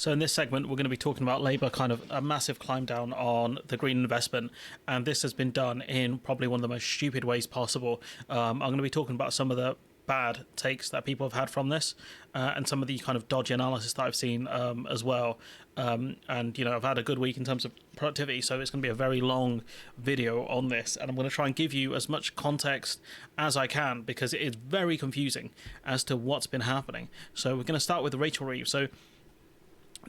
So in this segment, we're going to be talking about Labour kind of a massive climb down on the green investment. And this has been done in probably one of the most stupid ways possible. I'm going to be talking about some of the bad takes that people have had from this and some of the kind of dodgy analysis that I've seen as well. And, you know, I've had a good week in terms of productivity, so it's going to be a very long video on this. And I'm going to try and give you as much context as I can because it is very confusing as to what's been happening. So we're going to start with Rachel Reeves. So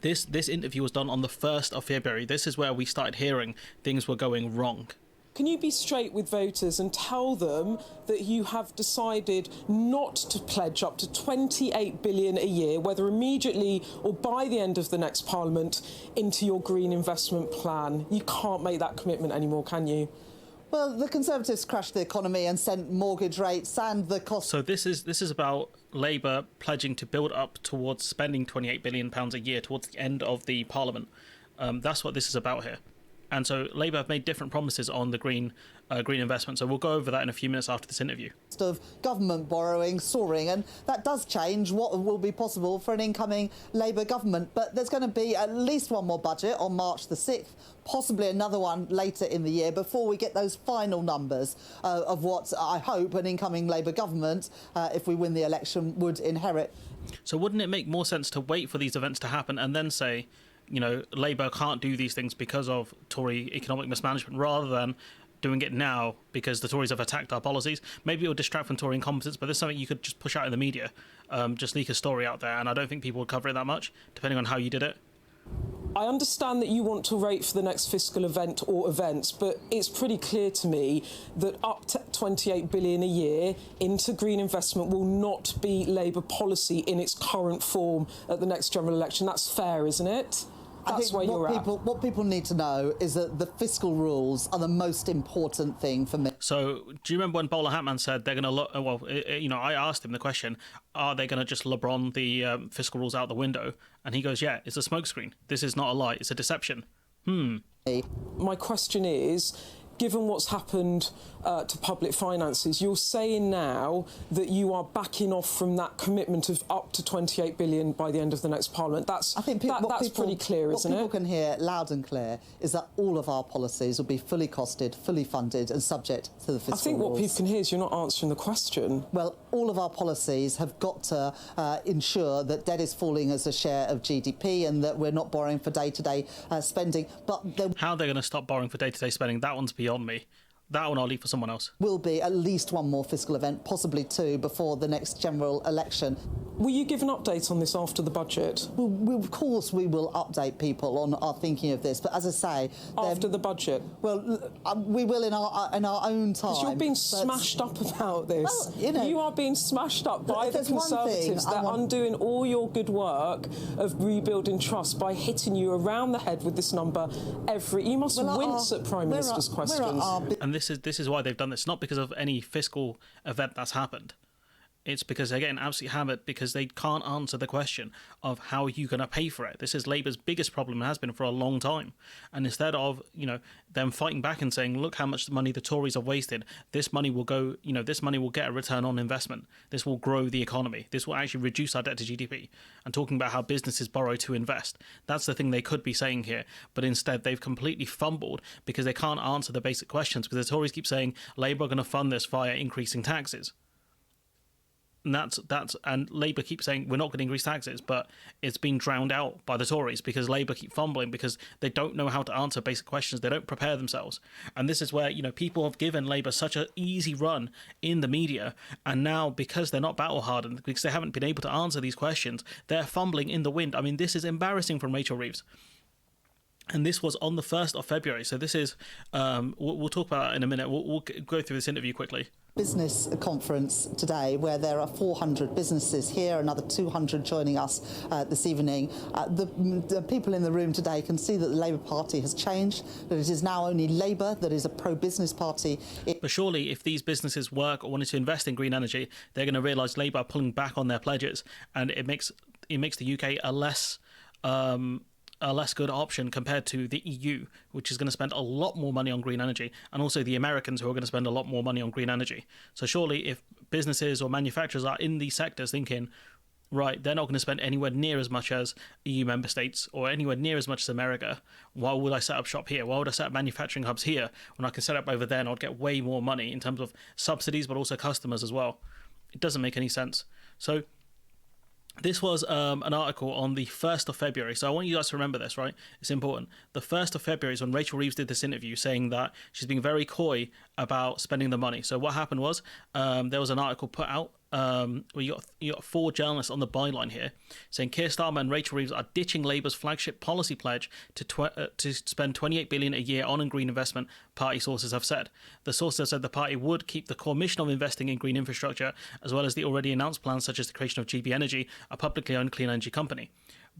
this interview was done on the 1st of February. This is where we started hearing things were going wrong. Can you be straight with voters and tell them that you have decided not to pledge up to 28 billion a year, whether immediately or by the end of the next Parliament, into your green investment plan? You can't make that commitment anymore, can you? Well, the Conservatives crashed the economy and sent mortgage rates and the cost. So this is about Labour pledging to build up towards spending £28 billion a year towards the end of the Parliament. That's what this is about here. And so Labour have made different promises on the green investment. So we'll go over that in a few minutes after this interview. Of government borrowing soaring, and that does change what will be possible for an incoming Labour government. But there's going to be at least one more budget on March the 6th, possibly another one later in the year before we get those final numbers of what I hope an incoming Labour government, if we win the election, would inherit. So wouldn't it make more sense to wait for these events to happen and then say, you know, Labour can't do these things because of Tory economic mismanagement, rather than doing it now because the Tories have attacked our policies? Maybe it will distract from Tory incompetence, but there's something you could just push out in the media, just leak a story out there, and I don't think people would cover it that much, depending on how you did it. I understand that you want to wait for the next fiscal event or events, but it's pretty clear to me that up to 28 billion a year into green investment will not be Labour policy in its current form at the next general election. That's fair, isn't it? That's where you're at. What people need to know is that the fiscal rules are the most important thing for me. So do you remember when Bowler Hatman said they're going to look? Well, you know, I asked him the question: are they going to just LeBron the fiscal rules out the window? And he goes, "Yeah, it's a smokescreen. This is not a lie. It's a deception." My question is, given what's happened to public finances, you're saying now that you are backing off from that commitment of up to 28 billion by the end of the next Parliament. That's pretty clear, isn't it? What people can hear loud and clear is that all of our policies will be fully costed, fully funded and subject to the fiscal rules. I think what people can hear is you're not answering the question. Well, all of our policies have got to ensure that debt is falling as a share of GDP and that we're not borrowing for day-to-day spending. But how they're going to stop borrowing for day-to-day spending, that one's beyond me. That one I'll leave for someone else. Will be at least one more fiscal event, possibly two, before the next general election. Will you give an update on this after the budget? Of course we will update people on our thinking of this, but as I say... After the budget? Well, we will in our own time. Because you're being smashed up about this. Well, you know, you are being smashed up by the Conservatives. They're undoing all your good work of rebuilding trust by hitting you around the head with this number You must wince at Prime Minister's questions. And this is why they've done this, not because of any fiscal event that's happened. It's because they're getting absolutely hammered because they can't answer the question of how you're going to pay for it. This is Labour's biggest problem and has been for a long time. And instead of, you know, them fighting back and saying, look how much money the Tories have wasted, this money will go, you know, this money will get a return on investment. This will grow the economy. This will actually reduce our debt to GDP. And talking about how businesses borrow to invest. That's the thing they could be saying here. But instead, they've completely fumbled because they can't answer the basic questions because the Tories keep saying Labour are going to fund this via increasing taxes. And Labour keep saying we're not going to increase taxes, but it's been drowned out by the Tories because Labour keep fumbling because they don't know how to answer basic questions. They don't prepare themselves. And this is where, you know, people have given Labour such an easy run in the media. And now, because they're not battle hardened, because they haven't been able to answer these questions, they're fumbling in the wind. I mean, this is embarrassing from Rachel Reeves. And this was on the 1st of February. So this is, we'll talk about that in a minute. We'll go through this interview quickly. Business conference today where there are 400 businesses here, another 200 joining us this evening. The people in the room today can see that the Labour Party has changed, that it is now only Labour that is a pro-business party. But surely if these businesses work or wanted to invest in green energy, they're going to realise Labour are pulling back on their pledges, and it makes the UK a less good option compared to the EU, which is going to spend a lot more money on green energy, and also the Americans, who are going to spend a lot more money on green energy. So surely if businesses or manufacturers are in these sectors thinking, right, they're not going to spend anywhere near as much as EU member states or anywhere near as much as America. Why would I set up shop here? Why would I set up manufacturing hubs here when I can set up over there and I'd get way more money in terms of subsidies, but also customers as well? It doesn't make any sense. So this was an article on the 1st of February. So I want you guys to remember this, right? It's important. The 1st of February is when Rachel Reeves did this interview saying that she's being very coy about spending the money. So what happened was there was an article put out where you got 4 journalists on the byline here saying Keir Starmer and Rachel Reeves are ditching Labour's flagship policy pledge to spend 28 billion a year on green investment, party sources have said. The sources have said the party would keep the core mission of investing in green infrastructure, as well as the already announced plans such as the creation of GB Energy, a publicly owned clean energy company.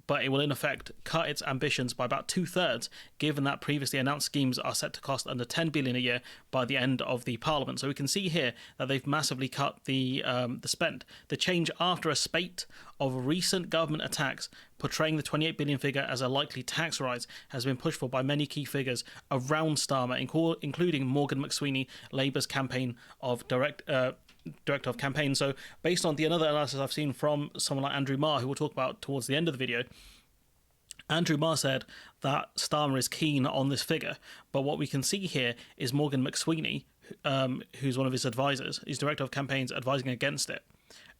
But it will in effect cut its ambitions by about 2/3, given that previously announced schemes are set to cost under 10 billion a year by the end of the Parliament. So we can see here that they've massively cut the spend. The change after a spate of recent government attacks portraying the 28 billion figure as a likely tax rise has been pushed for by many key figures around Starmer, including Morgan McSweeney, Labour's campaign of director of campaign. So based on the another analysis I've seen from someone like Andrew Marr, who we'll talk about towards the end of the video, Andrew Marr said that Starmer is keen on this figure, but what we can see here is Morgan McSweeney, who's one of his advisors, his director of campaigns, advising against it,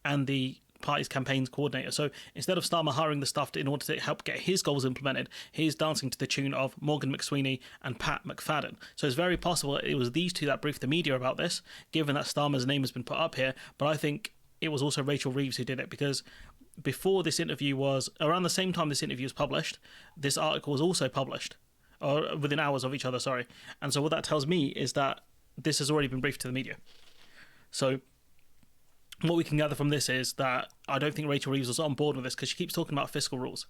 and the party's campaigns coordinator. So instead of Starmer hiring the staff in order to help get his goals implemented, he's dancing to the tune of Morgan McSweeney and Pat McFadden. So it's very possible it was these two that briefed the media about this, given that Starmer's name has been put up here. But I think it was also Rachel Reeves who did it, because before this interview was, around the same time this interview was published, this article was also published, or within hours of each other, sorry. And so what that tells me is that this has already been briefed to the media. So what we can gather from this is that I don't think Rachel Reeves was on board with this, because she keeps talking about fiscal rules.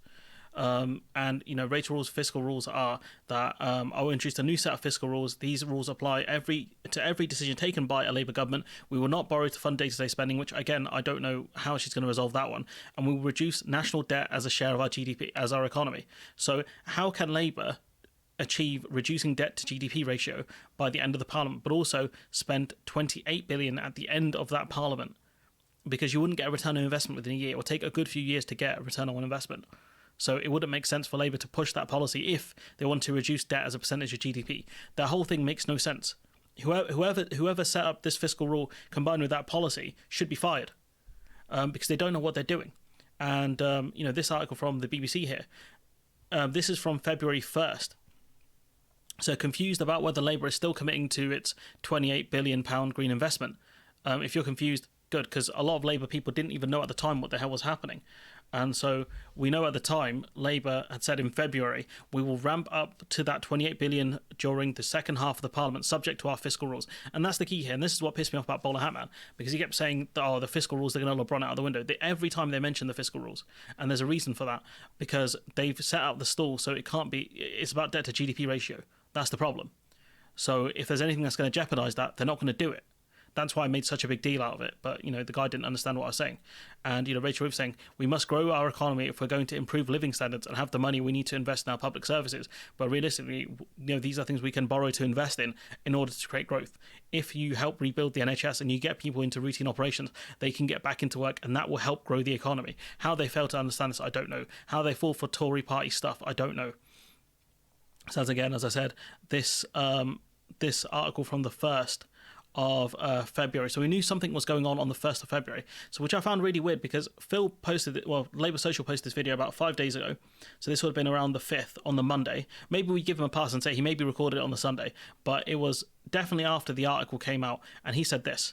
And, you know, Rachel Reeves' fiscal rules are that I will introduce a new set of fiscal rules. These rules apply to every decision taken by a Labour government. We will not borrow to fund day-to-day spending, which, again, I don't know how she's going to resolve that one. And we will reduce national debt as a share of our GDP, as our economy. So how can Labour achieve reducing debt to GDP ratio by the end of the Parliament, but also spend 28 billion at the end of that Parliament? Because you wouldn't get a return on investment within a year. It will take a good few years to get a return on investment. So it wouldn't make sense for Labour to push that policy if they want to reduce debt as a percentage of GDP. That whole thing makes no sense. Whoever set up this fiscal rule combined with that policy should be fired, because they don't know what they're doing. And you know, this article from the BBC here, this is from February 1st. So confused about whether Labour is still committing to its £28 billion green investment. If you're confused, good, because a lot of Labour people didn't even know at the time what the hell was happening. And so we know at the time, Labour had said in February, we will ramp up to that 28 billion during the second half of the Parliament, subject to our fiscal rules. And that's the key here. And this is what pissed me off about Bowler Hatman, because he kept saying, oh, the fiscal rules, they're going to LeBron out of the window. Every time they mention the fiscal rules. And there's a reason for that, because they've set out the stall, so it can't be, it's about debt to GDP ratio. That's the problem. So if there's anything that's going to jeopardise that, they're not going to do it. That's why I made such a big deal out of it. But, you know, the guy didn't understand what I was saying. And, you know, Rachel Reeves saying, we must grow our economy if we're going to improve living standards and have the money we need to invest in our public services. But realistically, you know, these are things we can borrow to invest in order to create growth. If you help rebuild the NHS and you get people into routine operations, they can get back into work, and that will help grow the economy. How they fail to understand this, I don't know. How they fall for Tory party stuff, I don't know. So again, as I said, this article from the 1st of February. So we knew something was going on the 1st of February. So which I found really weird, because Phil posted it, well, Labour Social posted this video about 5 days ago. So this would have been around the 5th on the Monday. Maybe we give him a pass and say he maybe recorded it on the Sunday, but it was definitely after the article came out, and he said this.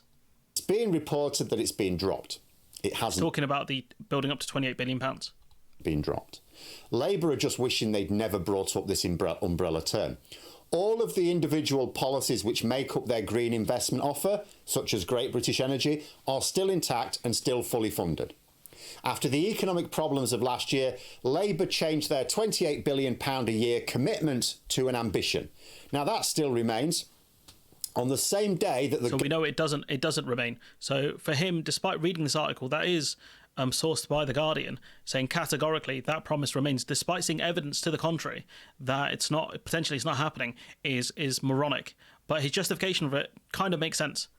It's being reported that it's been dropped. It hasn't. Talking about the building up to £28 billion. Been dropped. Labour are just wishing they'd never brought up this umbrella term. All of the individual policies which make up their green investment offer, such as Great British Energy, are still intact and still fully funded. After the economic problems of last year, Labour changed their £28 billion a year commitment to an ambition. Now that still remains. On the same day that the... So we know it doesn't remain. So for him, despite reading this article, that is sourced by The Guardian, saying categorically that promise remains, despite seeing evidence to the contrary that it's not happening, is moronic. But his justification of it kind of makes sense.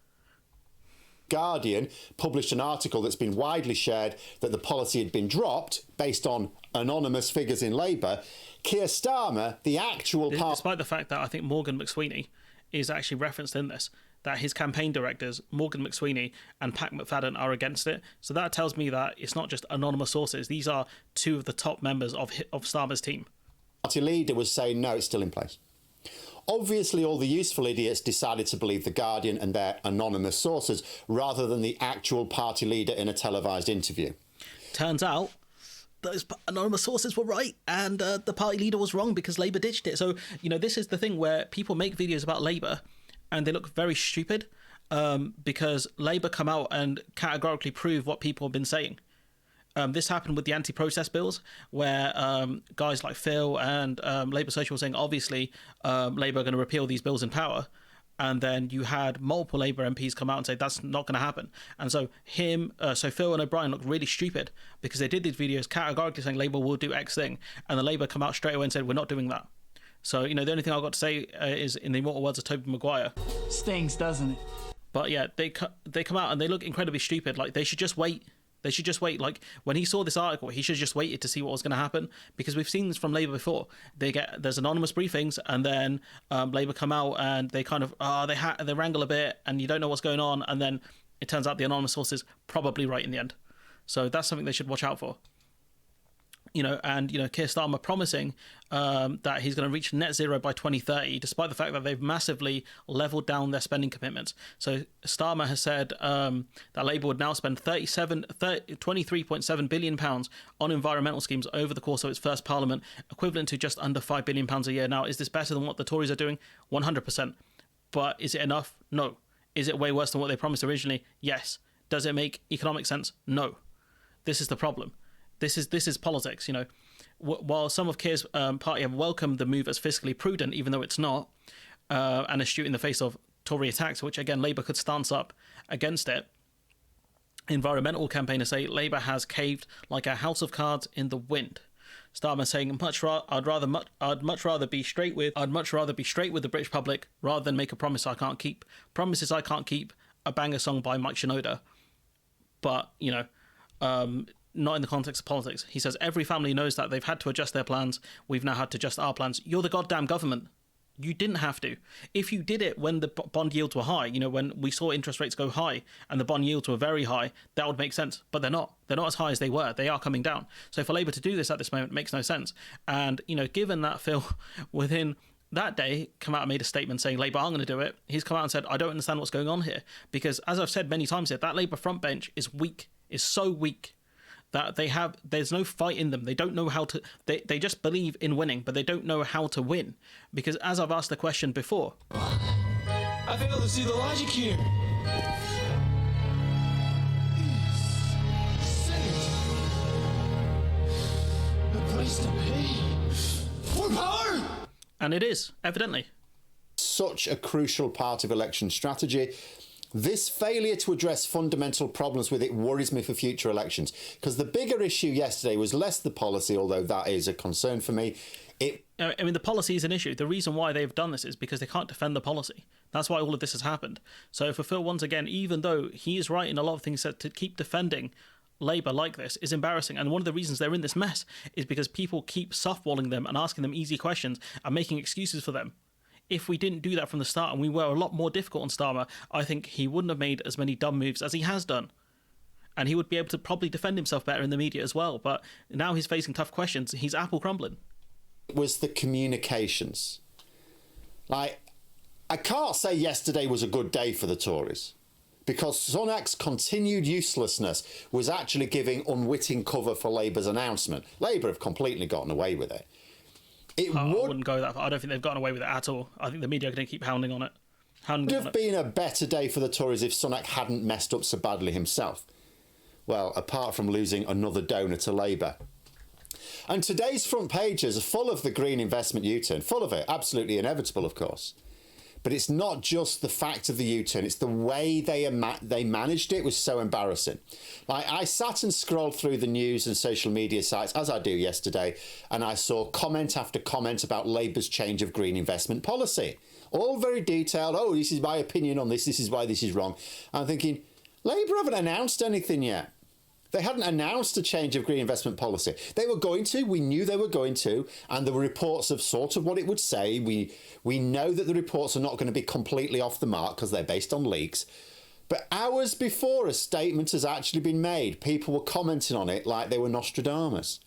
Guardian published an article that's been widely shared that the policy had been dropped based on anonymous figures in Labour. Keir Starmer, the actual part... Despite the fact that I think Morgan McSweeney is actually referenced in this, that his campaign directors, Morgan McSweeney and Pat McFadden, are against it. So that tells me that it's not just anonymous sources. These are two of the top members of Starmer's team. Party leader was saying, no, it's still in place. Obviously, all the useful idiots decided to believe the Guardian and their anonymous sources rather than the actual party leader in a televised interview. Turns out those anonymous sources were right and the party leader was wrong because Labour ditched it. So, this is the thing where people make videos about Labour and they look very stupid because Labour come out and categorically prove what people have been saying. This happened with the anti-protest bills where guys like Phil and Labour Social were saying, obviously, Labour are going to repeal these bills in power. And then you had multiple Labour MPs come out and say that's not going to happen. And so Phil and O'Brien looked really stupid because they did these videos categorically saying Labour will do X thing. And the Labour come out straight away and said, we're not doing that. So, the only thing I've got to say is in the immortal words of Tobey Maguire. Stings, doesn't it? But yeah, they come out and they look incredibly stupid. Like, they should just wait. They should just wait. Like, when he saw this article, he should have just waited to see what was going to happen, because we've seen this from Labour before. There's anonymous briefings, and then Labour come out and they kind of they wrangle a bit, and you don't know what's going on, and then it turns out the anonymous source is probably right in the end. So that's something they should watch out for. Keir Starmer promising that he's going to reach net zero by 2030, despite the fact that they've massively leveled down their spending commitments. So Starmer has said that Labour would now spend £23.7 billion on environmental schemes over the course of its first parliament, equivalent to just under £5 billion a year. Now, is this better than what the Tories are doing? 100%. But is it enough? No. Is it way worse than what they promised originally? Yes. Does it make economic sense? No. This is the problem. This is politics, While some of Keir's party have welcomed the move as fiscally prudent, even though it's not, and astute in the face of Tory attacks, which again Labour could stance up against it, environmental campaigners say Labour has caved like a house of cards in the wind. Starmer saying, I'd much rather be straight with the British public rather than make a promise I can't keep. Promises I can't keep. A banger song by Mike Shinoda, but not in the context of politics. He says every family knows that they've had to adjust their plans. We've now had to adjust our plans. You're the goddamn government. You didn't have to. If you did it when the bond yields were high, when we saw interest rates go high and the bond yields were very high, that would make sense. But they're not. They're not as high as they were. They are coming down. So for Labour to do this at this moment makes no sense. And, given that Phil, within that day, come out and made a statement saying Labour aren't going to do it, he's come out and said, I don't understand what's going on here. Because as I've said many times here, that Labour front bench is weak, is so weak, that there's no fight in them. They don't know how to, they just believe in winning, but they don't know how to win. Because as I've asked the question before, I fail to see the logic here. A place to pay for power. And it is, evidently. Such a crucial part of election strategy. This failure to address fundamental problems with it worries me for future elections, because the bigger issue yesterday was less the policy, although that is a concern for me. The policy is an issue. The reason why they've done this is because they can't defend the policy. That's why all of this has happened. So for Phil, once again, even though he is right in a lot of things, that to keep defending Labour like this is embarrassing. And one of the reasons they're in this mess is because people keep softballing them and asking them easy questions and making excuses for them. If we didn't do that from the start and we were a lot more difficult on Starmer, I think he wouldn't have made as many dumb moves as he has done. And he would be able to probably defend himself better in the media as well. But now he's facing tough questions. He's apple crumbling. It was the communications. I can't say yesterday was a good day for the Tories, because Sunak's continued uselessness was actually giving unwitting cover for Labour's announcement. Labour have completely gotten away with it. I wouldn't go that far. I don't think they've gotten away with it at all. I think the media are going to keep hounding on it. It would have been a better day for the Tories if Sunak hadn't messed up so badly himself. Well, apart from losing another donor to Labour. And today's front pages are full of the green investment U-turn, full of it, absolutely inevitable, of course. But it's not just the fact of the U-turn, it's the way they managed it was so embarrassing. I sat and scrolled through the news and social media sites, as I do yesterday, and I saw comment after comment about Labour's change of green investment policy. All very detailed. Oh, this is my opinion on this. This is why this is wrong. I'm thinking, Labour haven't announced anything yet. They hadn't announced a change of green investment policy. They were going to. We knew they were going to. And there were reports of sort of what it would say. We know that the reports are not going to be completely off the mark because they're based on leaks. But hours before a statement has actually been made, people were commenting on it like they were Nostradamus.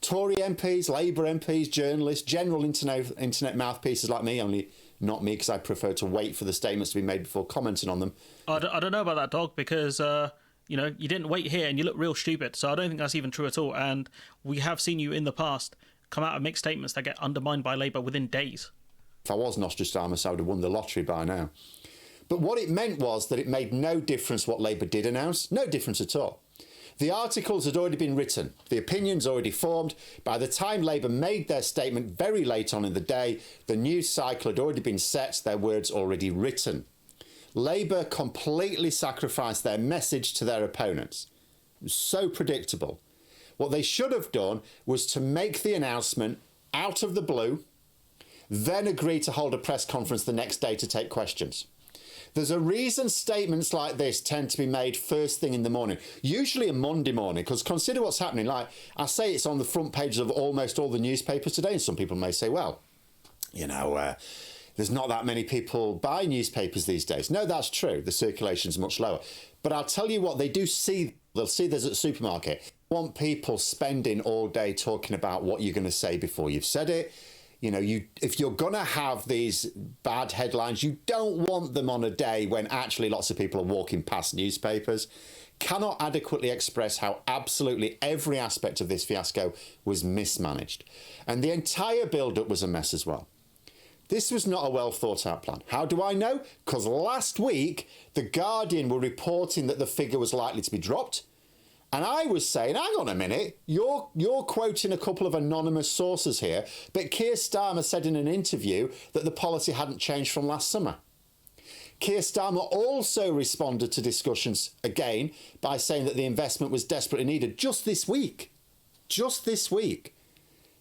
Tory MPs, Labour MPs, journalists, general internet mouthpieces like me, only not me because I prefer to wait for the statements to be made before commenting on them. I don't know about that, dog, because you didn't wait here and you look real stupid. So I don't think that's even true at all. And we have seen you in the past come out and make statements that get undermined by Labour within days. If I was Nostradamus, I would have won the lottery by now. But what it meant was that it made no difference what Labour did announce. No difference at all. The articles had already been written. The opinions already formed. By the time Labour made their statement very late on in the day, the news cycle had already been set, their words already written. Labour completely sacrificed their message to their opponents. It was so predictable. What they should have done was to make the announcement out of the blue, then agree to hold a press conference the next day to take questions. There's a reason statements like this tend to be made first thing in the morning, usually a Monday morning, because consider what's happening. Like I say, it's on the front pages of almost all the newspapers today, and some people may say, well, there's not that many people buy newspapers these days. No, that's true. The circulation's much lower. But I'll tell you what, they do see, they'll see there's at the supermarket. Want people spending all day talking about what you're going to say before you've said it. If you're going to have these bad headlines, you don't want them on a day when actually lots of people are walking past newspapers. Cannot adequately express how absolutely every aspect of this fiasco was mismanaged. And the entire build-up was a mess as well. This was not a well thought out plan. How do I know? Because last week, The Guardian were reporting that the figure was likely to be dropped. And I was saying, hang on a minute, you're quoting a couple of anonymous sources here, but Keir Starmer said in an interview that the policy hadn't changed from last summer. Keir Starmer also responded to discussions again by saying that the investment was desperately needed just this week. Just this week.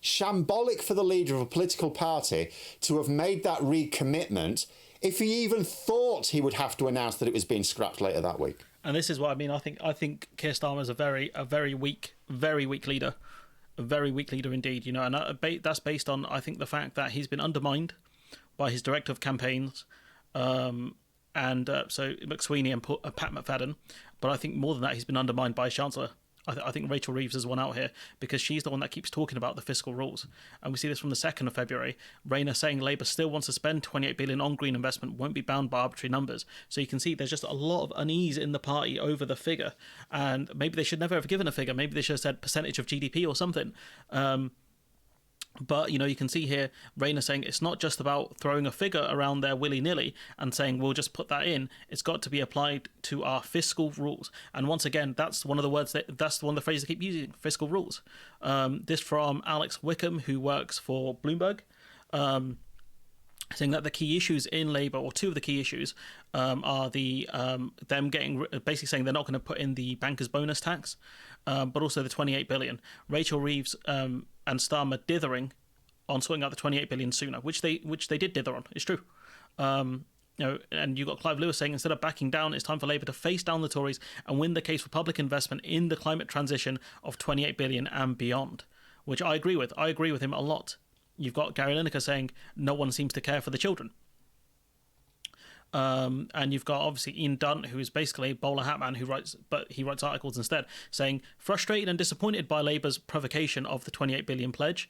Shambolic for the leader of a political party to have made that recommitment if he even thought he would have to announce that it was being scrapped later that week. And this is what I mean. I think Keir Starmer is a very weak leader, a very weak leader indeed. And that's based on, I think, the fact that he's been undermined by his director of campaigns, so McSweeney and Pat McFadden. But I think more than that, he's been undermined by his Chancellor. I think Rachel Reeves is one out here because she's the one that keeps talking about the fiscal rules. And we see this from the 2nd of February. Rayner saying Labour still wants to spend 28 billion on green investment, won't be bound by arbitrary numbers. So you can see there's just a lot of unease in the party over the figure. And maybe they should never have given a figure. Maybe they should have said percentage of GDP or something. But, you can see here Rayner saying it's not just about throwing a figure around there willy-nilly and saying we'll just put that in. It's got to be applied to our fiscal rules. And once again, that's one of the phrases they keep using, fiscal rules. This from Alex Wickham, who works for Bloomberg, saying that the key issues in Labour, or two of the key issues, are them getting, basically saying they're not going to put in the banker's bonus tax, but also the 28 billion. Rachel Reeves and Starmer dithering on sorting out the 28 billion sooner, which they did dither on. It's true. And you got Clive Lewis saying instead of backing down, it's time for Labour to face down the Tories and win the case for public investment in the climate transition of 28 billion and beyond, which I agree with. I agree with him a lot. You've got Gary Lineker saying no one seems to care for the children. And you've got obviously Ian Dunt, who is basically a bowler hat man who writes articles instead, saying frustrated and disappointed by Labour's provocation of the 28 billion pledge,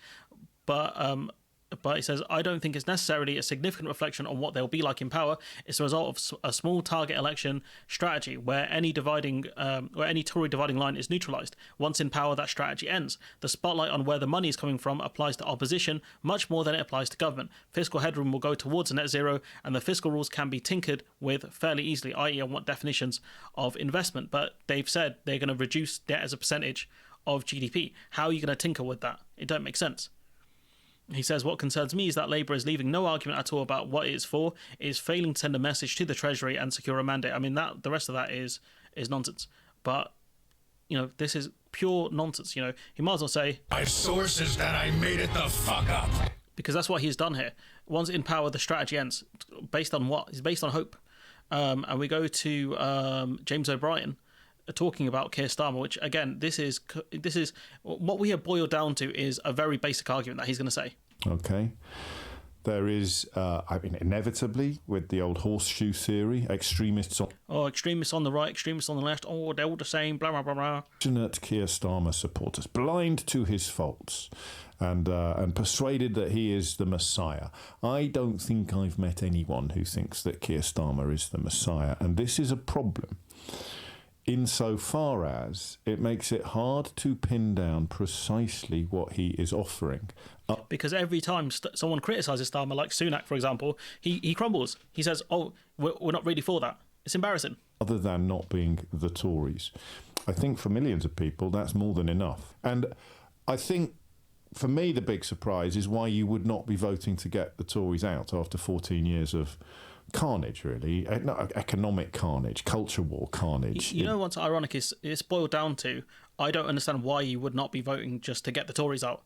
but he says, I don't think it's necessarily a significant reflection on what they'll be like in power. It's a result of a small target election strategy where any Tory dividing line is neutralised. Once in power, that strategy ends. The spotlight on where the money is coming from applies to opposition much more than it applies to government. Fiscal headroom will go towards a net zero, and the fiscal rules can be tinkered with fairly easily, i.e. on what definitions of investment. But they've said they're going to reduce debt as a percentage of GDP. How are you going to tinker with that? It don't make sense. He says, what concerns me is that Labour is leaving no argument at all about what it is for. It is failing to send a message to the Treasury and secure a mandate. I mean, the rest of that is nonsense. But, this is pure nonsense. He might as well say, I have sources that I made it the fuck up. Because that's what he's done here. Once in power, the strategy ends. Based on what? It's based on hope. and we go to James O'Brien talking about Keir Starmer, which again, this is what we have boiled down to is a very basic argument that he's going to say. Okay. There is, inevitably, with the old horseshoe theory, extremists on the right, extremists on the left, they're all the same, blah, blah, blah, blah. Passionate Keir Starmer supporters, blind to his faults and persuaded that he is the Messiah. I don't think I've met anyone who thinks that Keir Starmer is the Messiah, and this is a problem insofar as it makes it hard to pin down precisely what he is offering. Because every time someone criticises Starmer, like Sunak, for example, he crumbles. He says, we're not really for that. It's embarrassing. Other than not being the Tories. I think for millions of people, that's more than enough. And I think, for me, the big surprise is why you would not be voting to get the Tories out after 14 years of carnage, really. Economic carnage, culture war carnage. You know what's ironic is it's boiled down to, I don't understand why you would not be voting just to get the Tories out.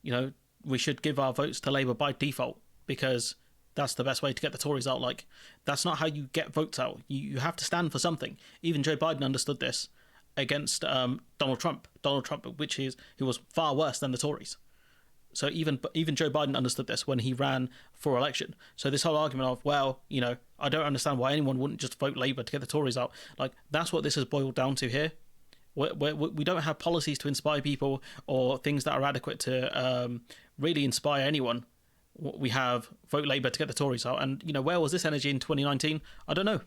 You know, we should give our votes to Labour by default because that's the best way to get the Tories out. Like, that's not how you get votes out. You have to stand for something. Even Joe Biden understood this against Donald Trump, who was far worse than the Tories. So even Joe Biden understood this when he ran for election. So this whole argument of, I don't understand why anyone wouldn't just vote Labour to get the Tories out. Like, that's what this has boiled down to here. We don't have policies to inspire people or things that are adequate to really inspire anyone. We have vote Labour to get the Tories out. And, where was this energy in 2019? I don't know.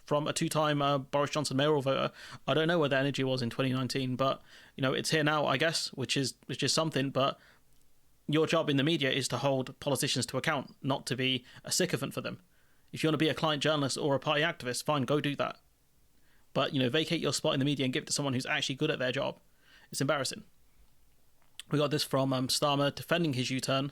From a two-time Boris Johnson mayoral voter, I don't know where the energy was in 2019. But, it's here now, I guess, which is something. But your job in the media is to hold politicians to account, not to be a sycophant for them. If you want to be a client journalist or a party activist, fine, go do that. But, vacate your spot in the media and give it to someone who's actually good at their job. It's embarrassing. We got this from Starmer defending his U-turn.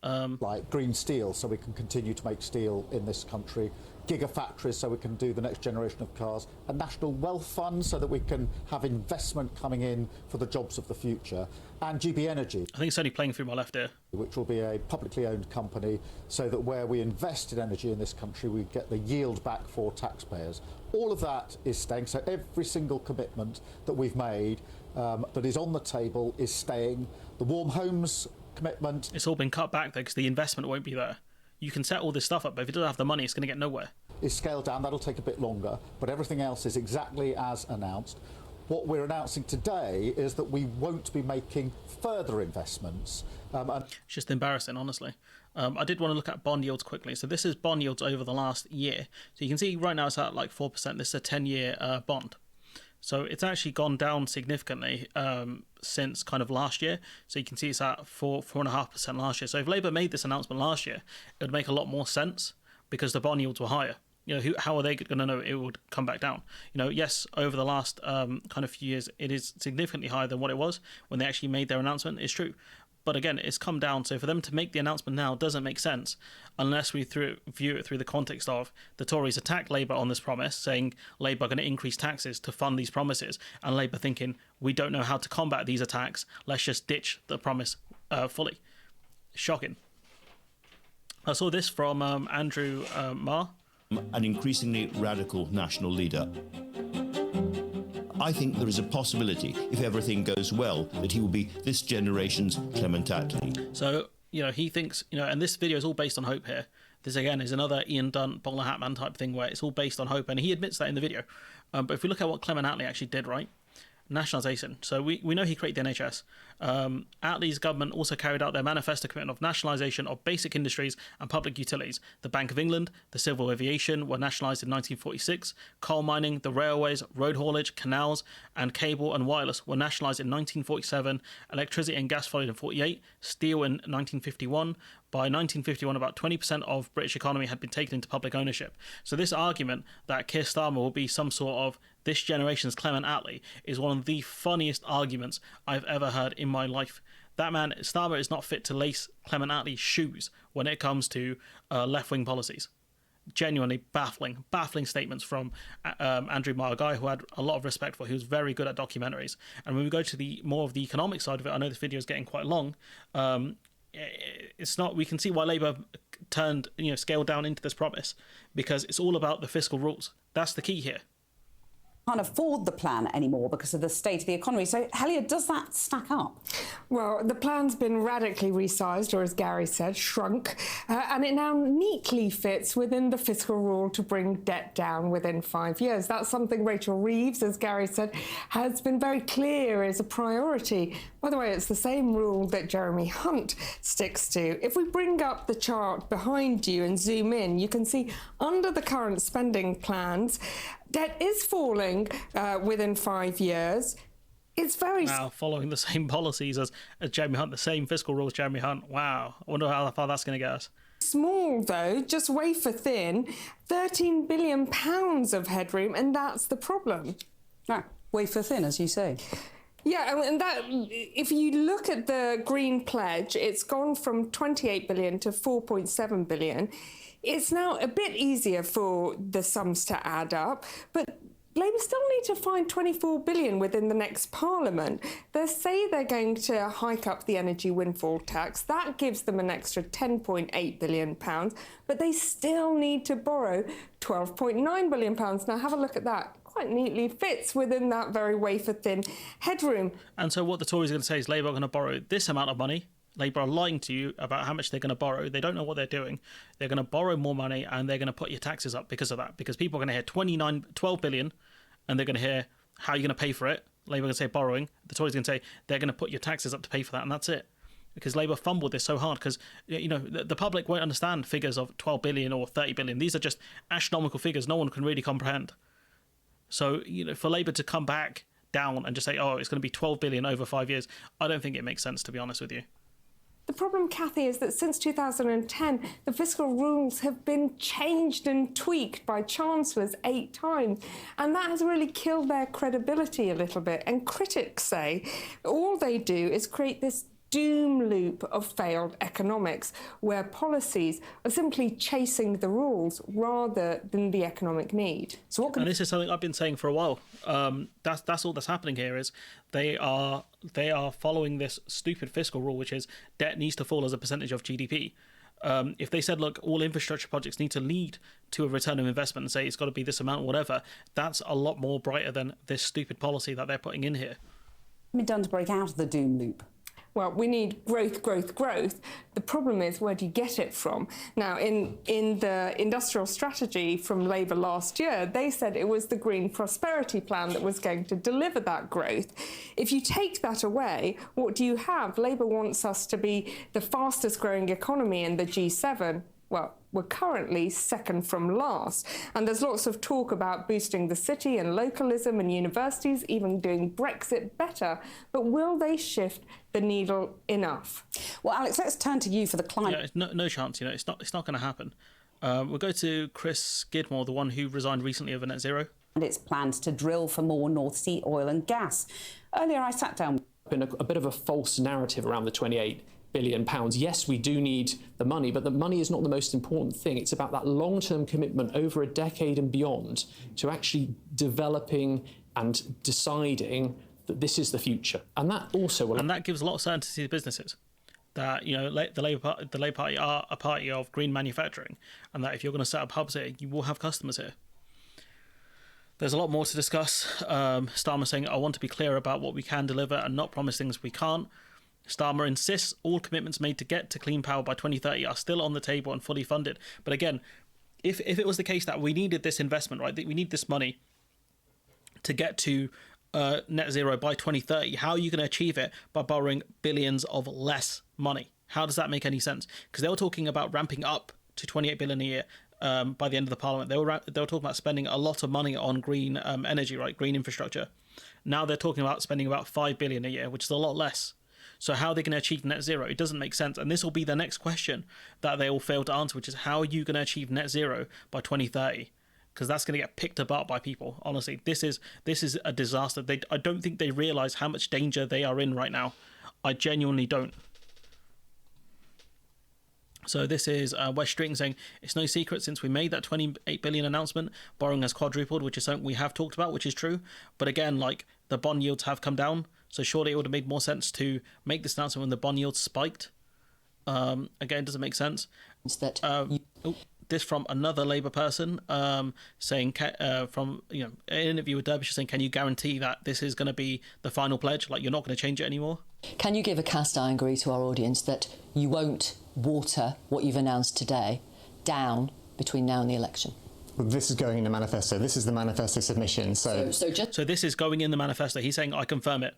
Like green steel, so we can continue to make steel in this country. Gigafactories, so we can do the next generation of cars. A national wealth fund, so that we can have investment coming in for the jobs of the future. And GB Energy. I think it's only playing through my left ear. Which will be a publicly owned company, so that where we invest in energy in this country, we get the yield back for taxpayers. All of that is staying. So every single commitment that we've made that is on the table is staying. The warm homes commitment. It's all been cut back, though, because the investment won't be there. You can set all this stuff up, but if you don't have the money, it's going to get nowhere. Is scaled down. That'll take a bit longer, but everything else is exactly as announced. What we're announcing today is that we won't be making further investments. It's just embarrassing, honestly. I did want to look at bond yields quickly. So this is bond yields over the last year. So you can see right now it's at like 4%. This is a 10-year bond. So it's actually gone down significantly since kind of last year. So you can see it's at 4.5% last year. So if Labour made this announcement last year, it would make a lot more sense because the bond yields were higher. How are they going to know it would come back down? Yes, over the last kind of few years, it is significantly higher than what it was when they actually made their announcement. It's true. But again, it's come down. So for them to make the announcement now doesn't make sense unless we view it through the context of the Tories attacked Labour on this promise, saying Labour are going to increase taxes to fund these promises, and Labour thinking, we don't know how to combat these attacks, let's just ditch the promise fully. Shocking. I saw this from Andrew Marr. An increasingly radical national leader. I think there is a possibility, if everything goes well, that he will be this generation's Clement Attlee. So, he thinks, and this video is all based on hope here. This, again, is another Ian Dunt, bowler hat man type thing where it's all based on hope, and he admits that in the video. But if we look at what Clement Attlee actually did, right? Nationalisation. So we know he created the NHS. Attlee's government also carried out their manifesto commitment of nationalisation of basic industries and public utilities. The Bank of England, the civil aviation were nationalised in 1946. Coal mining, the railways, road haulage, canals, and cable and wireless were nationalised in 1947. Electricity and gas followed in 1948. Steel in 1951. By 1951, about 20% of British economy had been taken into public ownership. So this argument that Keir Starmer will be some sort of this generation's Clement Attlee is one of the funniest arguments I've ever heard in my life. That man, Starmer, is not fit to lace Clement Attlee's shoes when it comes to left-wing policies. Genuinely baffling statements from Andrew Marr, a guy who I had a lot of respect for. He was very good at documentaries. And when we go to the more of the economic side of it, I know this video is getting quite long. It's not. We can see why Labour turned, scaled down into this promise, because it's all about the fiscal rules. That's the key here. Can't afford the plan anymore because of the state of the economy. So, Helia, does that stack up? Well, the plan's been radically resized, or as Gary said, shrunk, and it now neatly fits within the fiscal rule to bring debt down within 5 years. That's something Rachel Reeves, as Gary said, has been very clear is a priority. By the way, it's the same rule that Jeremy Hunt sticks to. If we bring up the chart behind you and zoom in, you can see under the current spending plans, debt is falling within 5 years. It's very... Wow, following the same policies as Jeremy Hunt, the same fiscal rules Jeremy Hunt. Wow, I wonder how far that's going to get us. Small, though, just wafer thin, £13 billion of headroom, and that's the problem. Ah, wafer thin, as you say. Yeah, and that, if you look at the Green Pledge, it's gone from 28 billion to 4.7 billion. It's now a bit easier for the sums to add up, but Labour still need to find 24 billion within the next Parliament. They say they're going to hike up the energy windfall tax. That gives them an extra £10.8 billion, but they still need to borrow £12.9 billion. Now have a look at that. Quite neatly fits within that very wafer-thin headroom. And so what the Tories are going to say is Labour are going to borrow this amount of money. Labour are lying to you about how much they're going to borrow. They don't know what they're doing. They're going to borrow more money, and they're going to put your taxes up because of that. Because people are going to hear 12 billion, and they're going to hear how you're going to pay for it. Labour are going to say borrowing. The Tories are going to say they're going to put your taxes up to pay for that, and that's it. Because Labour fumbled this so hard, because the public won't understand figures of 12 billion or 30 billion. These are just astronomical figures no one can really comprehend. So, for Labour to come back down and just say, oh, it's going to be 12 billion over 5 years, I don't think it makes sense, to be honest with you. The problem, Cathy, is that since 2010, the fiscal rules have been changed and tweaked by chancellors 8 times, and that has really killed their credibility a little bit. And critics say all they do is create this doom loop of failed economics, where policies are simply chasing the rules rather than the economic need. And this is something I've been saying for a while. That's all that's happening here is they are following this stupid fiscal rule, which is debt needs to fall as a percentage of GDP. If they said, look, all infrastructure projects need to lead to a return of investment and say it's got to be this amount or whatever, that's a lot more brighter than this stupid policy that they're putting in here. What done to break out of the doom loop? Well, we need growth, growth, growth. The problem is, where do you get it from? Now, in the industrial strategy from Labour last year, they said it was the Green Prosperity Plan that was going to deliver that growth. If you take that away, what do you have? Labour wants us to be the fastest growing economy in the G7. Well, we're currently second from last. And there's lots of talk about boosting the city and localism and universities, even doing Brexit better. But will they shift the needle enough? Well, Alex, let's turn to you for the climate. Yeah, no chance. It's not going to happen. We'll go to Chris Skidmore, the one who resigned recently over net zero. And its plans to drill for more North Sea oil and gas. Earlier, I sat down. Been a bit of a false narrative around the 28 billion pounds. Yes, we do need the money, but the money is not the most important thing. It's about that long-term commitment over a decade and beyond to actually developing and deciding that this is the future. And that also will... And that gives a lot of certainty to businesses. That, the Labour Party are a party of green manufacturing, and that if you're going to set up hubs here, you will have customers here. There's a lot more to discuss. Starmer saying, I want to be clear about what we can deliver and not promise things we can't. Starmer insists all commitments made to get to clean power by 2030 are still on the table and fully funded. But again, if it was the case that we needed this investment, right, that we need this money to get to net zero by 2030, how are you going to achieve it by borrowing billions of less money? How does that make any sense? Because they were talking about ramping up to 28 billion a year by the end of the Parliament. They were talking about spending a lot of money on green energy, right, green infrastructure. Now they're talking about spending about 5 billion a year, which is a lot less. So how are they going to achieve net zero? It doesn't make sense. And this will be the next question that they all fail to answer, which is how are you going to achieve net zero by 2030? Because that's going to get picked apart by people. Honestly, this is a disaster. I don't think they realise how much danger they are in right now. I genuinely don't. So this is West Streeting saying, it's no secret since we made that 28 billion announcement, borrowing has quadrupled, which is something we have talked about, which is true. But again, the bond yields have come down. So surely it would have made more sense to make this announcement when the bond yields spiked. Again, doesn't make sense. That This from another Labour person saying, from an interview with Derbyshire, saying, can you guarantee that this is going to be the final pledge? Like, you're not going to change it anymore? Can you give a cast iron agree to our audience that you won't water what you've announced today down between now and the election? Well, this is going in the manifesto. This is the manifesto submission. So this is going in the manifesto. He's saying, I confirm it.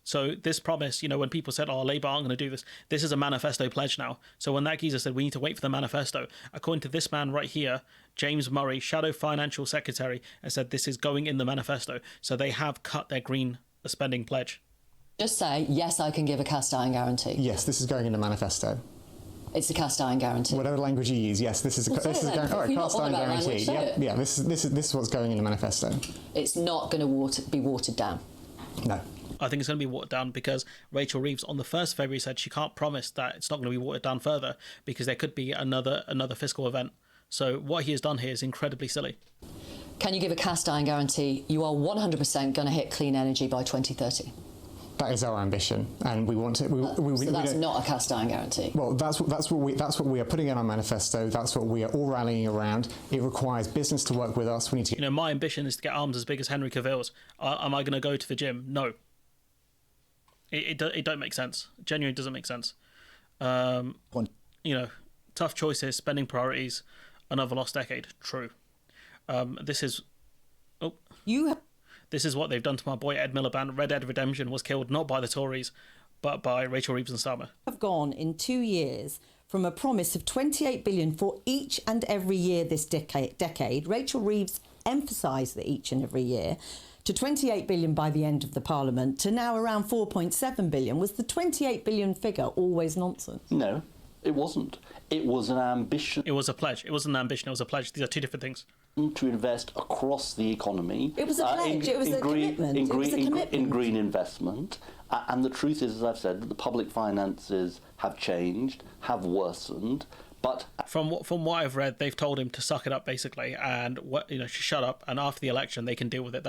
So this promise, when people said, Labour aren't going to do this, this is a manifesto pledge now. So when that geezer said, we need to wait for the manifesto, according to this man right here, James Murray, Shadow Financial Secretary, has said this is going in the manifesto. So they have cut their green spending pledge. Just say, yes, I can give a cast iron guarantee. Yes, this is going in the manifesto. It's a cast iron guarantee. Whatever language you use, yes, this is a cast iron guarantee. Yeah, this is what's going in the manifesto. It's not going to be watered down. No. I think it's going to be watered down because Rachel Reeves on the 1st of February said she can't promise that it's not going to be watered down further because there could be another fiscal event. So what he has done here is incredibly silly. Can you give a cast iron guarantee you are 100% going to hit clean energy by 2030? That is our ambition, and we want to. So that's not a cast iron guarantee. Well, that's what we are putting in our manifesto. That's what we are all rallying around. It requires business to work with us. We need to. My ambition is to get arms as big as Henry Cavill's. Am I going to go to the gym? No. It don't make sense. Genuinely doesn't make sense. Tough choices, spending priorities, another lost decade. True. This is what they've done to my boy Ed Miliband. Red Dead Redemption was killed not by the Tories, but by Rachel Reeves and Starmer. Have gone in 2 years from a promise of 28 billion for each and every year this decade. Rachel Reeves emphasised that each and every year, to 28 billion by the end of the Parliament, to now around 4.7 billion. Was the 28 billion figure always nonsense? No, it wasn't. It was an ambition. It was a pledge. It wasn't an ambition, it was a pledge. These are two different things. To invest across the economy. It was a pledge, it was a commitment. In green investment. And the truth is, as I've said, that the public finances have changed, have worsened. But from what I've read, they've told him to suck it up, basically, and shut up. And after the election, they can deal with it.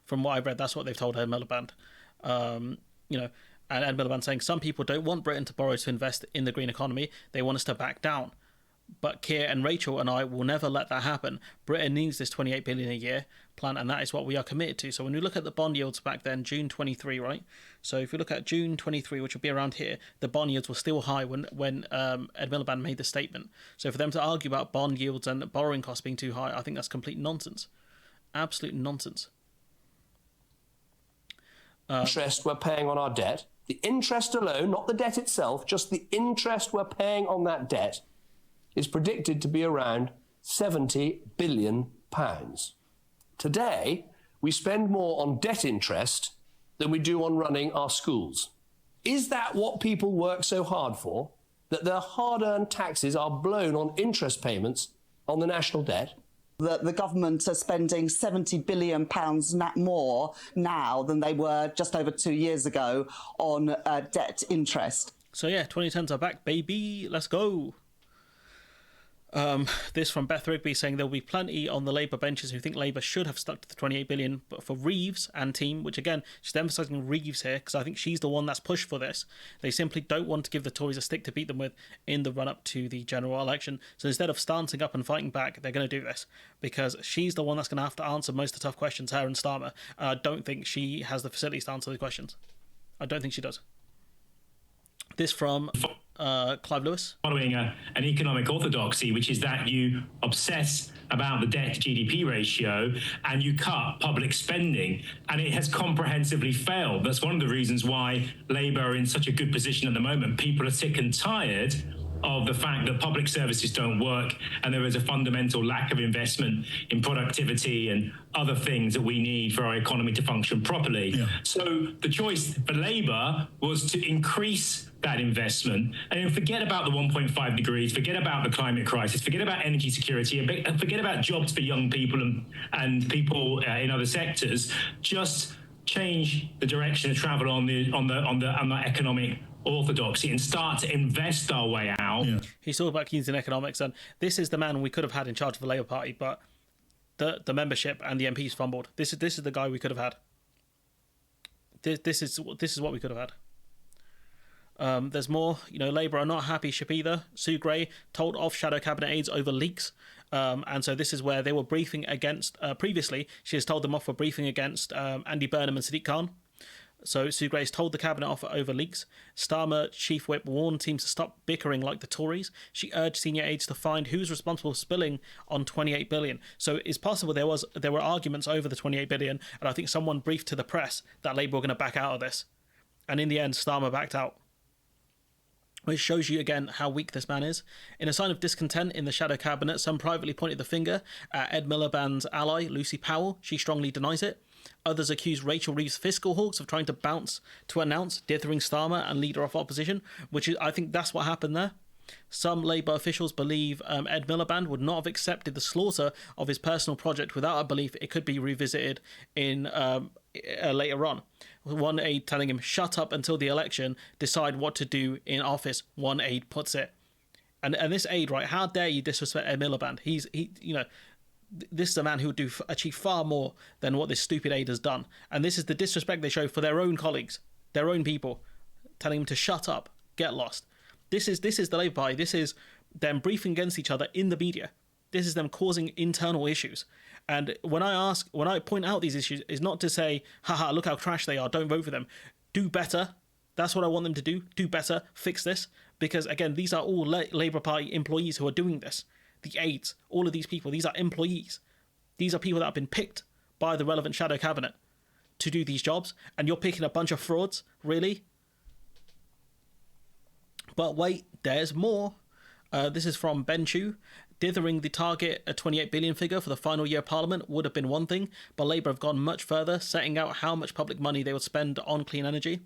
From what I've read, that's what they've told Ed Miliband. And Ed Miliband saying some people don't want Britain to borrow to invest in the green economy. They want us to back down. But Keir and Rachel and I will never let that happen. Britain needs this 28 billion a year plan, and that is what we are committed to. So when we look at the bond yields back then, June 23, right? So if you look at June 23, which will be around here, the bond yields were still high when Ed Miliband made the statement. So for them to argue about bond yields and borrowing costs being too high, I think that's complete nonsense. Absolute nonsense. Interest we're paying on our debt, the interest alone, not the debt itself, just the interest we're paying on that debt, is predicted to be around £70 billion. Today, we spend more on debt interest than we do on running our schools. Is that what people work so hard for? That their hard-earned taxes are blown on interest payments on the national debt? The government are spending £70 billion more now than they were just over 2 years ago on debt interest. So yeah, 2010s are back, baby. Let's go. This from Beth Rigby saying there will be plenty on the Labour benches who think Labour should have stuck to the 28 billion, but for Reeves and team, which again, she's emphasising Reeves here because I think she's the one that's pushed for this. They simply don't want to give the Tories a stick to beat them with in the run-up to the general election. So instead of stancing up and fighting back, they're going to do this because she's the one that's going to have to answer most of the tough questions, her and Starmer. I don't think she has the facilities to answer the questions. I don't think she does. This from Clive Lewis. Following an economic orthodoxy, which is that you obsess about the debt to GDP ratio and you cut public spending, and it has comprehensively failed. That's one of the reasons why Labour are in such a good position at the moment. People are sick and tired of the fact that public services don't work and there is a fundamental lack of investment in productivity and other things that we need for our economy to function properly. Yeah. So the choice for Labour was to increase that investment and forget about the 1.5 degrees, forget about the climate crisis, forget about energy security, and forget about jobs for young people and people in other sectors. Just change the direction of travel on the economic orthodoxy and start to invest our way out. Yeah. He's talking about Keynesian economics, and this is the man we could have had in charge of the Labour Party, but the membership and the MPs fumbled. This is the guy we could have had. This is what we could have had. There's more. Labour are not happy ship either. Sue Gray told off shadow cabinet aides over leaks. And so this is where they were briefing against, previously, she has told them off for briefing against Andy Burnham and Sadiq Khan. So Sue Gray's told the cabinet off over leaks. Starmer chief whip warned teams to stop bickering like the Tories. She urged senior aides to find who's responsible for spilling on 28 billion. So it's possible there were arguments over the 28 billion, and I think someone briefed to the press that Labour were going to back out of this. And in the end, Starmer backed out. Which shows you again how weak this man is. In a sign of discontent in the shadow cabinet, some privately pointed the finger at Ed Miliband's ally, Lucy Powell. She strongly denies it. Others accuse Rachel Reeves' fiscal hawks of trying to announce dithering Starmer and leader of opposition, which is, I think that's what happened there. Some Labour officials believe Ed Miliband would not have accepted the slaughter of his personal project without a belief it could be revisited in later on. One aide telling him, shut up until the election, decide what to do in office, one aide puts it. And this aide, right, how dare you disrespect Ed Miliband? This is a man who would achieve far more than what this stupid aide has done. And this is the disrespect they show for their own colleagues, their own people, telling them to shut up, get lost. This is the Labour Party. This is them briefing against each other in the media. This is them causing internal issues. And when I point out these issues, is not to say, haha, look how trash they are, don't vote for them. Do better. That's what I want them to do. Do better. Fix this. Because, again, these are all Labour Party employees who are doing this. The aides, all of these people, these are employees. These are people that have been picked by the relevant shadow cabinet to do these jobs. And you're picking a bunch of frauds? Really? But wait, there's more. This is from Ben Chu. Dithering the target, a 28 billion figure for the final year of Parliament would have been one thing, but Labour have gone much further, setting out how much public money they would spend on clean energy.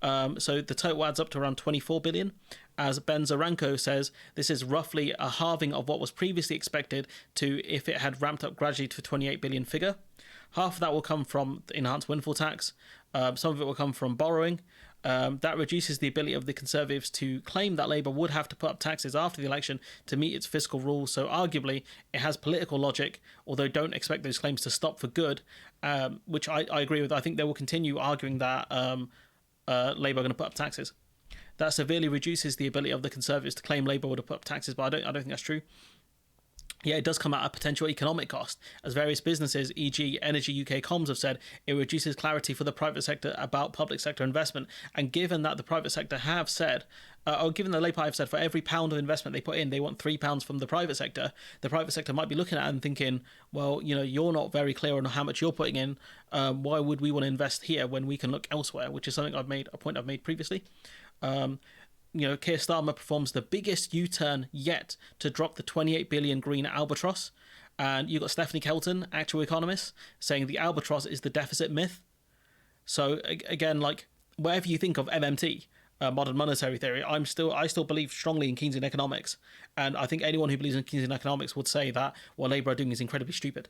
So the total adds up to around 24 billion. As Ben Zaranko says, this is roughly a halving of what was previously expected to if it had ramped up gradually to a 28 billion figure. Half of that will come from the enhanced windfall tax. Some of it will come from borrowing. That reduces the ability of the Conservatives to claim that Labour would have to put up taxes after the election to meet its fiscal rules. So arguably, it has political logic, although don't expect those claims to stop for good, which I agree with. I think they will continue arguing that Labour are going to put up taxes. That severely reduces the ability of the Conservatives to claim Labour would have put up taxes, but I don't think that's true. Yeah, it does come at a potential economic cost, as various businesses, e.g. Energy UK Comms, have said it reduces clarity for the private sector about public sector investment. And given that the private sector have said, given the Labour Party have said for every pound of investment they put in, they want £3 from the private sector might be looking at it and thinking, well, you're not very clear on how much you're putting in. Why would we want to invest here when we can look elsewhere? Which is something a point I've made previously. Keir Starmer performs the biggest U-turn yet to drop the 28 billion green albatross. And you've got Stephanie Kelton, actual economist, saying the albatross is the deficit myth. So again, whatever you think of MMT, modern monetary theory, I still believe strongly in Keynesian economics. And I think anyone who believes in Keynesian economics would say that what Labour are doing is incredibly stupid.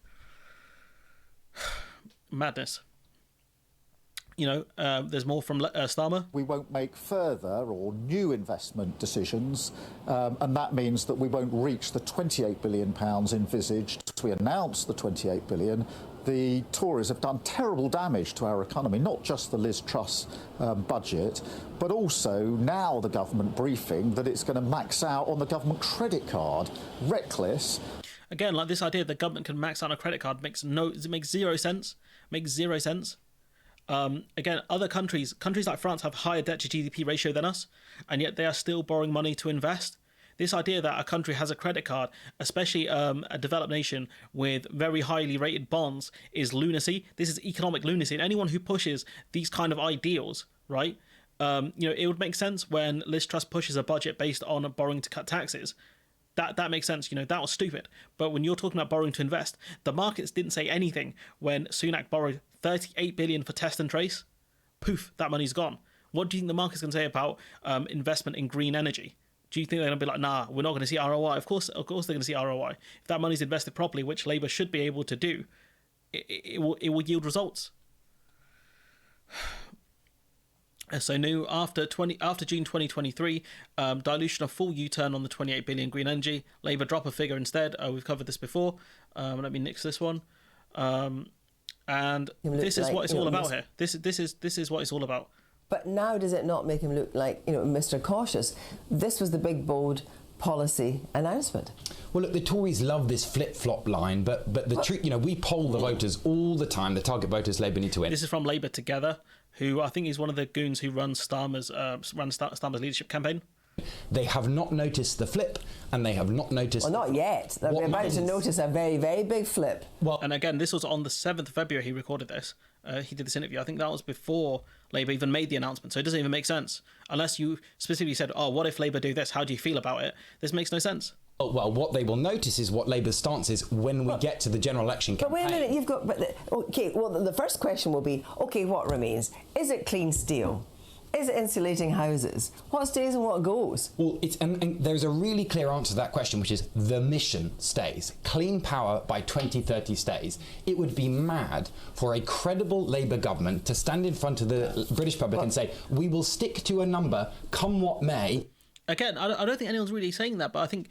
Madness. There's more from Starmer. We won't make further or new investment decisions, and that means that we won't reach the £28 billion envisaged. We announced the £28 billion. The Tories have done terrible damage to our economy, not just the Liz Truss budget, but also now the government briefing that it's going to max out on the government credit card. Reckless. Again, this idea the government can max out on a credit card makes zero sense. Makes zero sense. Again, other countries like France have higher debt to GDP ratio than us, and yet they are still borrowing money to invest. This idea that a country has a credit card, especially a developed nation with very highly rated bonds, is lunacy. This is economic lunacy. And anyone who pushes these kind of ideals, right, it would make sense when Liz Truss pushes a budget based on borrowing to cut taxes. That makes sense. That was stupid. But when you're talking about borrowing to invest, the markets didn't say anything when Sunak borrowed 38 billion for test and trace. Poof, that money's gone. What do you think the market's going to say about investment in green energy? Do you think they're going to be like, nah, we're not going to see ROI? Of course they're going to see ROI. If that money's invested properly, which Labour should be able to do, it will yield results. So new after June 2023, dilution of full U-turn on the 28 billion green energy. Labour drop a figure instead. We've covered this before. Let me nix this one. And this is what it's all about here. This is what it's all about. But now does it not make him look like, Mr. Cautious? This was the big, bold policy announcement. Well, look, the Tories love this flip-flop line, but the truth, we poll the voters all the time. The target voters Labour need to win. This is from Labour Together, who I think is one of the goons who runs Starmer's leadership campaign. They have not noticed the flip, and they have not noticed... Well, not yet. They're about to notice a very, very big flip. Well, and again, this was on the 7th of February he recorded this. He did this interview. I think that was before Labour even made the announcement, so it doesn't even make sense. Unless you specifically said, what if Labour do this? How do you feel about it? This makes no sense. Oh, well, what they will notice is what Labour's stance is when we get to the general election campaign. But wait a minute, you've got... the first question will be, what remains? Is it clean steel? Is it insulating houses? What stays and what goes? Well, and there's a really clear answer to that question, which is the mission stays. Clean power by 2030 stays. It would be mad for a credible Labour government to stand in front of the British public and say, we will stick to a number, come what may. Again, I don't think anyone's really saying that, but I think...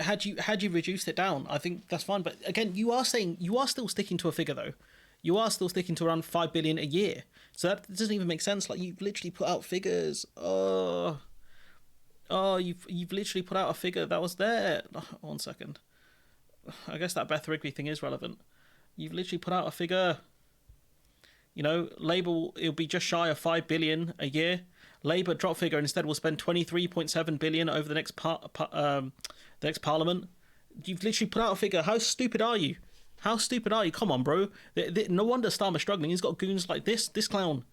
had you reduced it down, I think that's fine. But again, you are still sticking to a figure, though. You are still sticking to around 5 billion a year. So that doesn't even make sense. Like, you've literally put out figures. You've literally put out a figure that was there. Oh, 1 second. I guess that Beth Rigby thing is relevant. You've literally put out a figure. Labour, it'll be just shy of 5 billion a year. Labour drop figure instead will spend 23.7 billion over the next parliament. You've literally put out a figure. How stupid are you? How stupid are you? Come on, bro. No wonder Starmer's struggling. He's got goons like this clown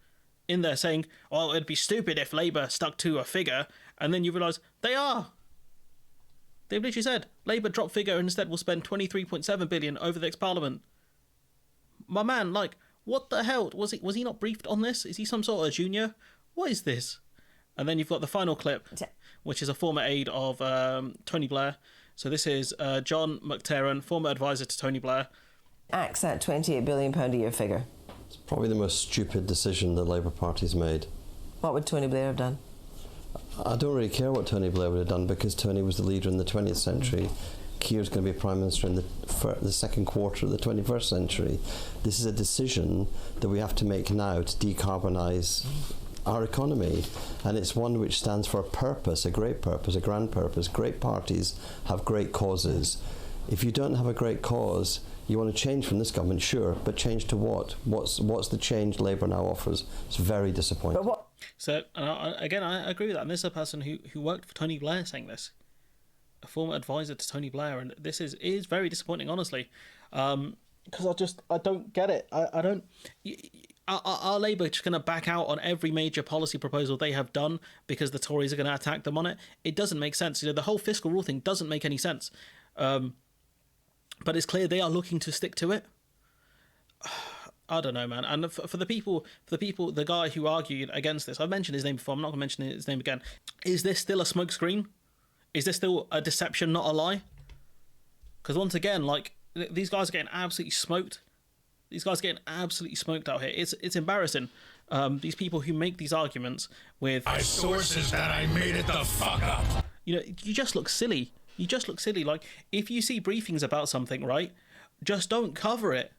in there saying, it'd be stupid if Labour stuck to a figure. And then you realise they are. They've literally said Labour drop figure instead will spend 23.7 billion over the next parliament. My man, what the hell? Was he not briefed on this? Is he some sort of junior? What is this? And then you've got the final clip, which is a former aide of Tony Blair. So this is John McTernan, former advisor to Tony Blair. Axe that £28 billion a year figure. It's probably the most stupid decision the Labour Party's made. What would Tony Blair have done? I don't really care what Tony Blair would have done, because Tony was the leader in the 20th century. Keir's going to be Prime Minister in the second quarter of the 21st century. This is a decision that we have to make now to decarbonise our economy, and it's one which stands for a purpose, a great purpose, a grand purpose. Great parties have great causes. If you don't have a great cause, you want to change from this government, sure, but change to what? What's the change Labour now offers? It's very disappointing. But what? So again, I agree with that. And this is a person who worked for Tony Blair saying this, a former advisor to Tony Blair, and this is very disappointing, honestly, because I don't get it. I don't. Are Labour just going to back out on every major policy proposal they have done because the Tories are going to attack them on it? It doesn't make sense. The whole fiscal rule thing doesn't make any sense. But it's clear they are looking to stick to it. I don't know, man. And for the guy who argued against this, I've mentioned his name before, I'm not going to mention his name again. Is this still a smokescreen? Is this still a deception, not a lie? Because once again, these guys are getting absolutely smoked. These guys are getting absolutely smoked out here. It's embarrassing. These people who make these arguments with... My sources that I made it the fuck up. You just look silly. You just look silly. If you see briefings about something, right, just don't cover it.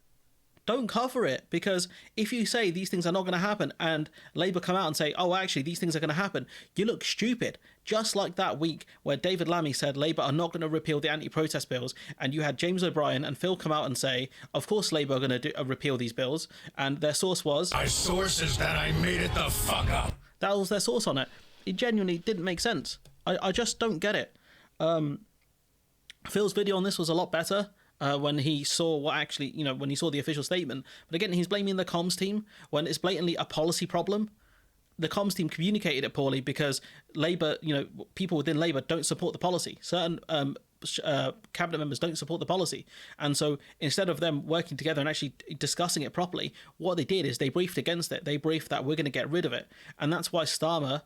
Don't cover it, because if you say these things are not going to happen and Labour come out and say, actually, these things are going to happen, you look stupid. Just like that week where David Lammy said Labour are not going to repeal the anti-protest bills, and you had James O'Brien and Phil come out and say, of course Labour are going to repeal these bills, and their source was... My source is that I made it the fuck up. That was their source on it. It genuinely didn't make sense. I just don't get it. Phil's video on this was a lot better. When he saw when he saw the official statement. But again, he's blaming the comms team when it's blatantly a policy problem. The comms team communicated it poorly because Labour, people within Labour don't support the policy. Certain cabinet members don't support the policy. And so instead of them working together and actually discussing it properly, what they did is they briefed against it. They briefed that we're going to get rid of it. And that's why Starmer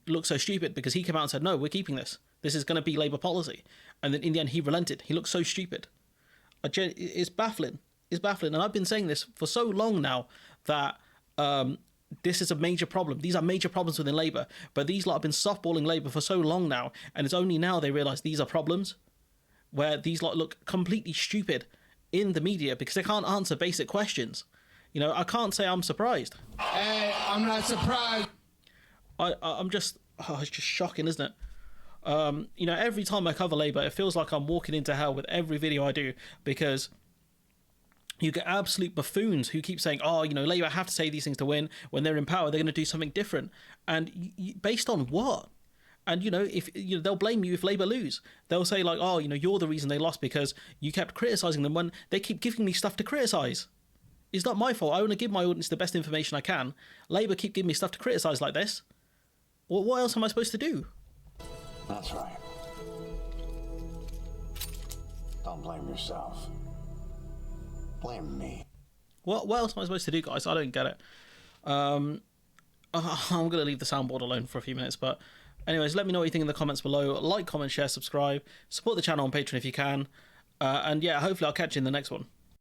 looked so stupid, because he came out and said, no, we're keeping this. This is going to be Labour policy. And then in the end, he relented. He looked so stupid. It's baffling. It's baffling. And I've been saying this for so long now that this is a major problem. These are major problems within Labour. But these lot have been softballing Labour for so long now. And it's only now they realise these are problems, where these lot look completely stupid in the media because they can't answer basic questions. You know, I can't say I'm surprised. Hey, I'm not surprised. I'm just, it's just shocking, isn't it? You know, every time I cover Labour, it feels like I'm walking into hell with every video I do, because you get absolute buffoons who keep saying, oh, you know, Labour have to say these things to win. When they're in power, they're going to do something different. And based on what? And, you know, if they'll blame you if Labour lose. They'll say, like, oh, you know, you're the reason they lost because you kept criticising them when they keep giving me stuff to criticise. It's not my fault. I want to give my audience the best information I can. Labour keep giving me stuff to criticise like this. Well, what else am I supposed to do? That's right. Don't blame yourself. Blame me. What else am I supposed to do, guys? I don't get it. I'm going to leave the soundboard alone for a few minutes, but anyways, let me know what you think in the comments below. Like, comment, share, subscribe. Support the channel on Patreon if you can. And yeah, hopefully I'll catch you in the next one.